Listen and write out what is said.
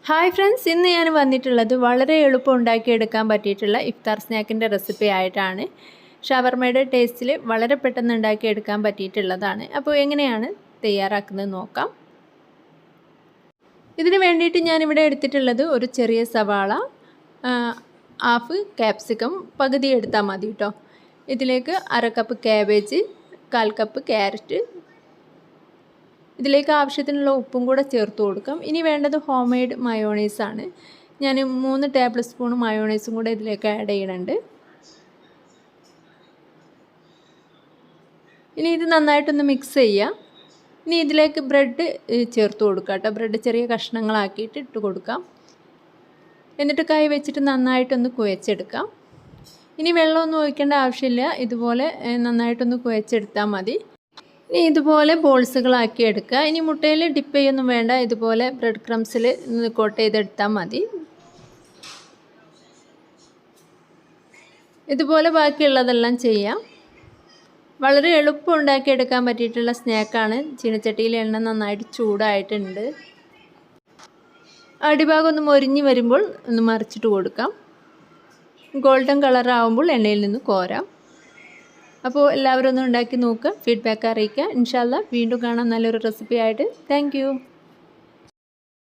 Hi friends, ഇന്ന് ഞാൻ വന്നിട്ടുള്ളത് വളരെ എളുപ്പം ഉണ്ടാക്കിയെടുക്കാൻ പറ്റിയിട്ടുള്ള ഇഫ്താർ സ്നാക്കിൻ്റെ റെസിപ്പി ആയിട്ടാണ്. ഷവർമയുടെ ടേസ്റ്റിൽ വളരെ പെട്ടെന്ന് ഉണ്ടാക്കിയെടുക്കാൻ പറ്റിയിട്ടുള്ളതാണ്. അപ്പോൾ എങ്ങനെയാണ് തയ്യാറാക്കുന്നത് നോക്കാം. ഇതിന് വേണ്ടിയിട്ട് ഞാനിവിടെ എടുത്തിട്ടുള്ളത് ഒരു ചെറിയ സവാള, ഹാഫ് ക്യാപ്സിക്കം പകുതി എടുത്താൽ മതി കേട്ടോ. ഇതിലേക്ക് 1/2 കപ്പ് ക്യാബേജ്, 1/4 കപ്പ് ക്യാരറ്റ്, ഇതിലേക്ക് ആവശ്യത്തിനുള്ള ഉപ്പും കൂടെ ചേർത്ത് കൊടുക്കാം. ഇനി വേണ്ടത് ഹോം മെയ്ഡ് മയോണൈസാണ്. ഞാൻ 3 ടേബിൾ സ്പൂൺ മയോണൈസും കൂടെ ഇതിലേക്ക് ആഡ് ചെയ്യുന്നുണ്ട്. ഇനി ഇത് നന്നായിട്ടൊന്ന് മിക്സ് ചെയ്യാം. ഇനി ഇതിലേക്ക് ബ്രെഡ് ചേർത്ത് കൊടുക്കാം കേട്ടോ. ബ്രെഡ് ചെറിയ കഷ്ണങ്ങളാക്കിയിട്ട് ഇട്ട് കൊടുക്കാം. എന്നിട്ട് കൈ വെച്ചിട്ട് നന്നായിട്ടൊന്ന് കുഴച്ചെടുക്കാം. ഇനി വെള്ളമൊന്നും ഒഴിക്കേണ്ട ആവശ്യമില്ല. ഇതുപോലെ നന്നായിട്ടൊന്ന് കുഴച്ചെടുത്താൽ മതി. ഇനി ഇതുപോലെ ബോൾസുകളാക്കി എടുക്കുക. ഇനി മുട്ടയിൽ ഡിപ്പ് ചെയ്യൊന്നും വേണ്ട. ഇതുപോലെ ബ്രെഡ് ക്രംസിൽ കോട്ട് ചെയ്തെടുത്താൽ മതി. ഇതുപോലെ ബാക്കിയുള്ളതെല്ലാം ചെയ്യാം. വളരെ എളുപ്പം ഉണ്ടാക്കിയെടുക്കാൻ പറ്റിയിട്ടുള്ള സ്നാക്കാണ്. ചീനച്ചട്ടിയിൽ എണ്ണ നന്നായിട്ട് ചൂടായിട്ടുണ്ട്. അടിഭാഗം ഒന്ന് മൊരിഞ്ഞ് വരുമ്പോൾ ഒന്ന് മറിച്ചിട്ട് കൊടുക്കാം. ഗോൾഡൻ കളർ ആവുമ്പോൾ എണ്ണയിൽ നിന്ന് കോരാം. അപ്പോൾ എല്ലാവരും ഒന്ന് ഉണ്ടാക്കി നോക്കുക, ഫീഡ്ബാക്ക് അറിയിക്കുക. ഇൻഷാ അല്ലാഹ് വീണ്ടും കാണാം നല്ലൊരു റെസിപ്പി ആയിട്ട്. Thank you.